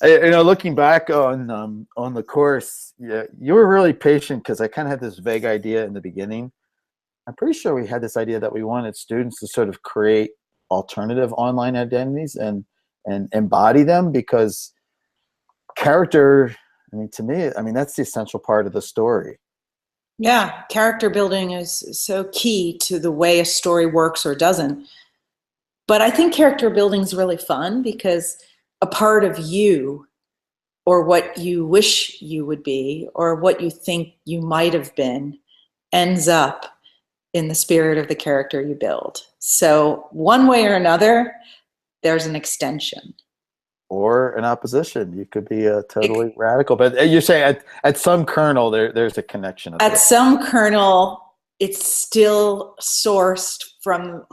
Looking back on the course, yeah, you were really patient because I kind of had this vague idea in the beginning. I'm pretty sure we had this idea that we wanted students to sort of create alternative online identities and embody them because character, I mean, to me, I mean, that's the essential part of the story. Yeah, character building is so key to the way a story works or doesn't. But I think character building is really fun because a part of you, or what you wish you would be, or what you think you might have been, ends up in the spirit of the character you build. So one way or another, there's an extension. Or an opposition. You could be a It, totally radical, but you're saying at some kernel there's a connection at at there. some kernel, it's still sourced from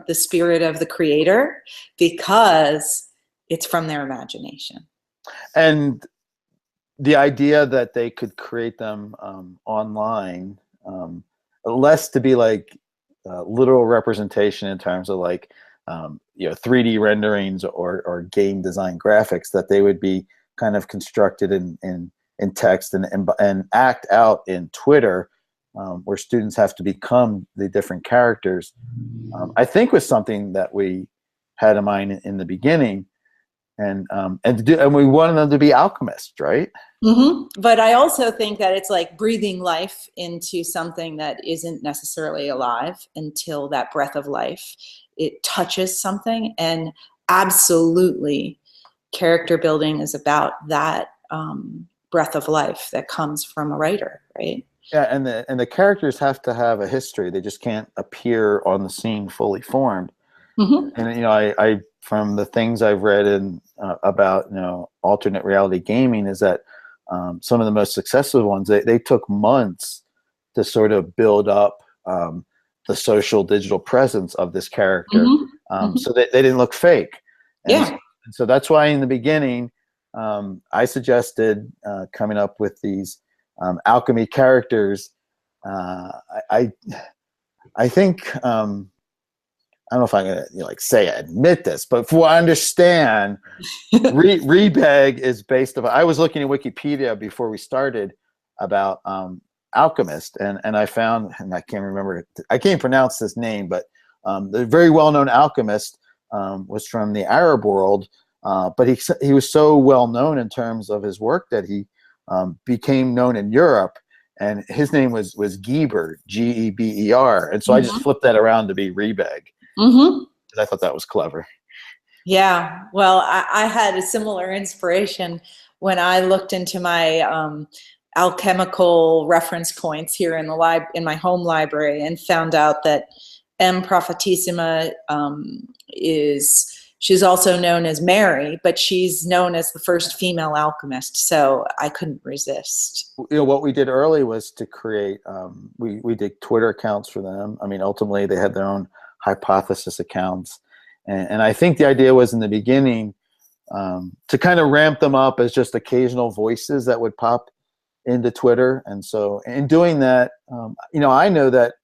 the spirit of the creator because it's from their imagination. And the idea that they could create them online, less to be like literal representation in terms of like 3D renderings or game design graphics, that they would be kind of constructed in text and act out in Twitter, where students have to become the different characters. I think was something that we had in mind in the beginning, and we wanted them to be alchemists, right? But I also think that it's like breathing life into something that isn't necessarily alive until that breath of life, it touches something. And absolutely, character building is about that breath of life that comes from a writer, right? Yeah, and the characters have to have a history. They just can't appear on the scene fully formed. Mm-hmm. And I from the things I've read in about alternate reality gaming is that some of the most successful ones, they took months to sort of build up the social digital presence of this character, Mm-hmm. Mm-hmm. so that they didn't look fake. And, Yeah. and so that's why in the beginning I suggested coming up with these alchemy characters. I I think I don't know if I'm gonna say I admit this, but for what I understand, Rebeg is based on. I was looking at Wikipedia before we started about alchemist, and I found, and I can't remember, I can't pronounce his name, but the very well-known alchemist was from the Arab world, but he was so well known in terms of his work that he became known in Europe, and his name was Geber, Geber, and so I just Mm-hmm. flipped that around to be Rebeg. Mm-hmm. I thought that was clever. Yeah, well, I had a similar inspiration when I looked into my alchemical reference points here in the in my home library and found out that Prophetissima is she's also known as Mary, but she's known as the first female alchemist. So I couldn't resist. What we did early was to create. We did Twitter accounts for them. I mean, ultimately they had their own hypothesis accounts. And I think the idea was in the beginning to kind of ramp them up as just occasional voices that would pop into Twitter. And so in doing that, I know that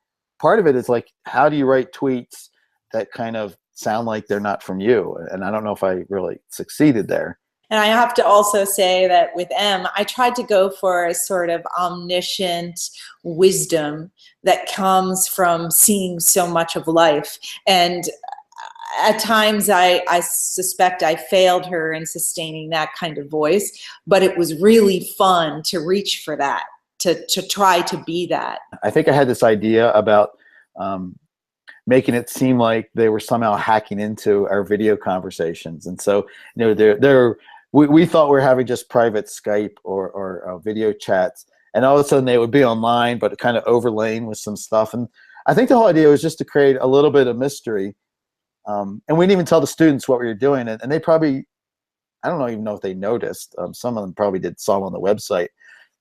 part of it is like, how do you write tweets that kind of sound like they're not from you? And I don't know if I really succeeded there. And I have to also say that with I tried to go for a sort of omniscient wisdom that comes from seeing so much of life. And at times I suspect I failed her in sustaining that kind of voice, but it was really fun to reach for that, to try to be that. I think I had this idea about making it seem like they were somehow hacking into our video conversations. And so, we thought we were having just private Skype or video chats, and all of a sudden they would be online, but kind of overlaying with some stuff. And I think the whole idea was just to create a little bit of mystery. And we didn't even tell the students what we were doing, and they probably, I don't even know if they noticed. Some of them probably saw them on the website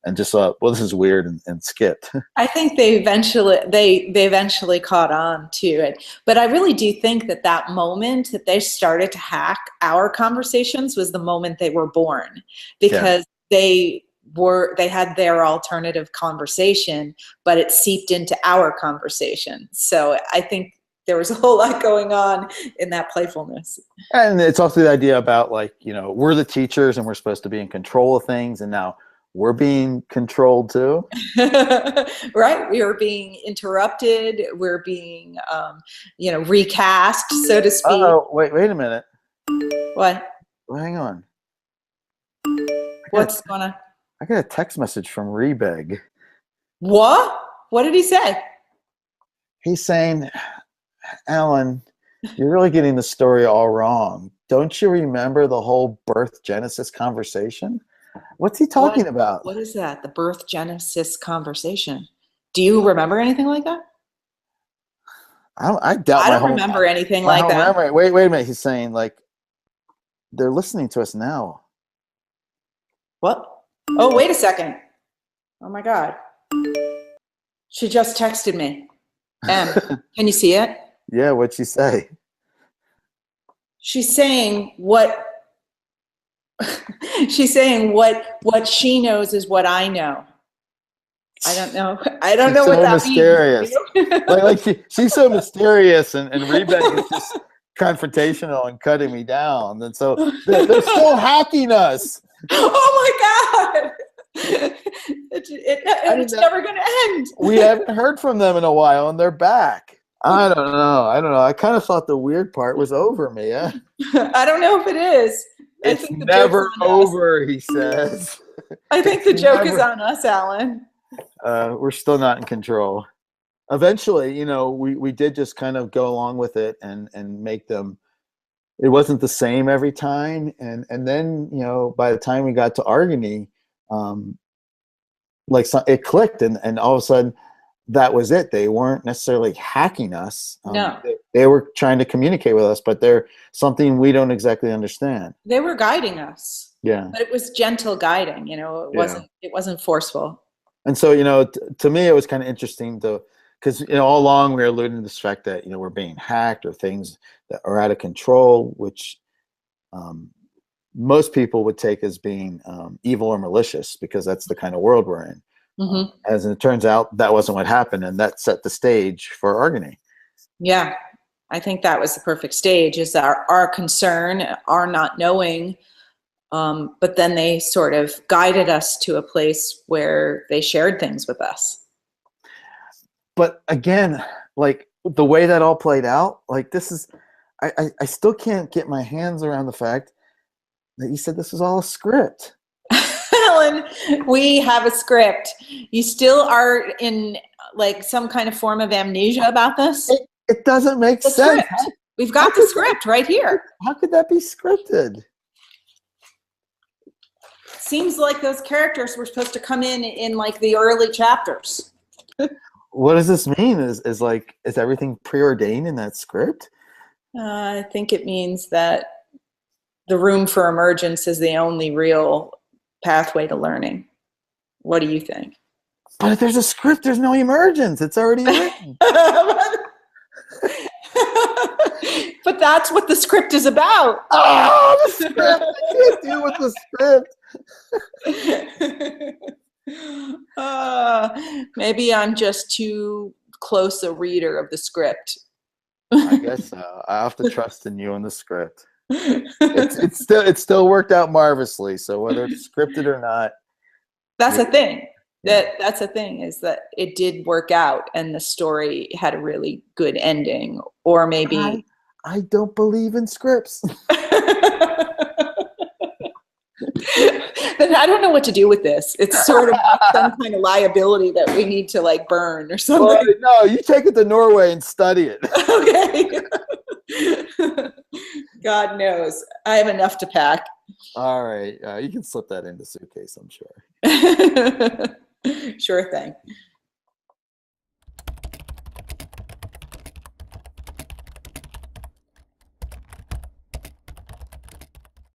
and just thought, well, this is weird, and skipped. I think they eventually caught on to it. But I really do think that moment that they started to hack our conversations was the moment they were born, because they had their alternative conversation, but it seeped into our conversation. So I think there was a whole lot going on in that playfulness. And it's also the idea about, like, you know, we're the teachers and we're supposed to be in control of things, and now we're being controlled too. Right? We are being interrupted. We're being, recast, so to speak. Oh, wait a minute. What? Well, hang on. What's going on? I got a text message from Rebeg. What? What did he say? He's saying, Alan, you're really getting the story all wrong. Don't you remember the whole birth Genesis conversation? What's he talking about? What is that? The birth Genesis conversation. Do you remember anything like that? I doubt. I don't remember anything like that. Memory. Wait a minute. He's saying, like, they're listening to us now. What? Oh, wait a second. Oh my God. She just texted me. Can you see it? Yeah, what'd she say? She's saying what she's saying what she knows is what I know. I don't know. I don't know what that mysterious. means. She's so mysterious, and Rebeg is just confrontational and cutting me down. And so they're still hacking us. Oh my God. It's never going to end. We haven't heard from them in a while, and they're back. I don't know. I kind of thought the weird part was over, Mia. I don't know if it is. It's never over, he says. I think the joke is on us, Alan. We're still not in control. Eventually, you know, we did just kind of go along with it and make them. It wasn't the same every time, and then, you know, by the time we got to Argony, it clicked, and all of a sudden, that was it. They weren't necessarily hacking us. No. They were trying to communicate with us, but they're something we don't exactly understand. They were guiding us. Yeah. But it was gentle guiding, you know, it wasn't forceful. And so, you know, to me, it was kind of interesting because, you know, all along we were alluding to this fact that, you know, we're being hacked, or things that are out of control, which most people would take as being evil or malicious, because that's the kind of world we're in. Mm-hmm. As it turns out, that wasn't what happened, and that set the stage for Argony. Yeah, I think that was the perfect stage, is our concern, our not knowing, but then they sort of guided us to a place where they shared things with us. But again, like, the way that all played out, like, this is, I still can't get my hands around the fact that you said this was all a script. Alan, we have a script. You still are in, like, some kind of form of amnesia about this? It doesn't make sense. Script. We've got the script right here. How could that be scripted? Seems like those characters were supposed to come in like the early chapters. What does this mean? Is everything preordained in that script? I think it means that the room for emergence is the only real pathway to learning. What do you think? But if there's a script, there's no emergence. It's already written. But that's what the script is about. Oh, the script! I can't deal with the script. Maybe I'm just too close a reader of the script. I guess so. I have to trust in you and the script. It's still worked out marvelously. So whether it's scripted or not, that's the thing. That's the thing, is that it did work out, and the story had a really good ending. Or maybe I don't believe in scripts. Then I don't know what to do with this. It's sort of like some kind of liability that we need to, like, burn or something. Well, no, you take it to Norway and study it. Okay. God knows. I have enough to pack. All right. You can slip that in the suitcase, I'm sure. Sure thing.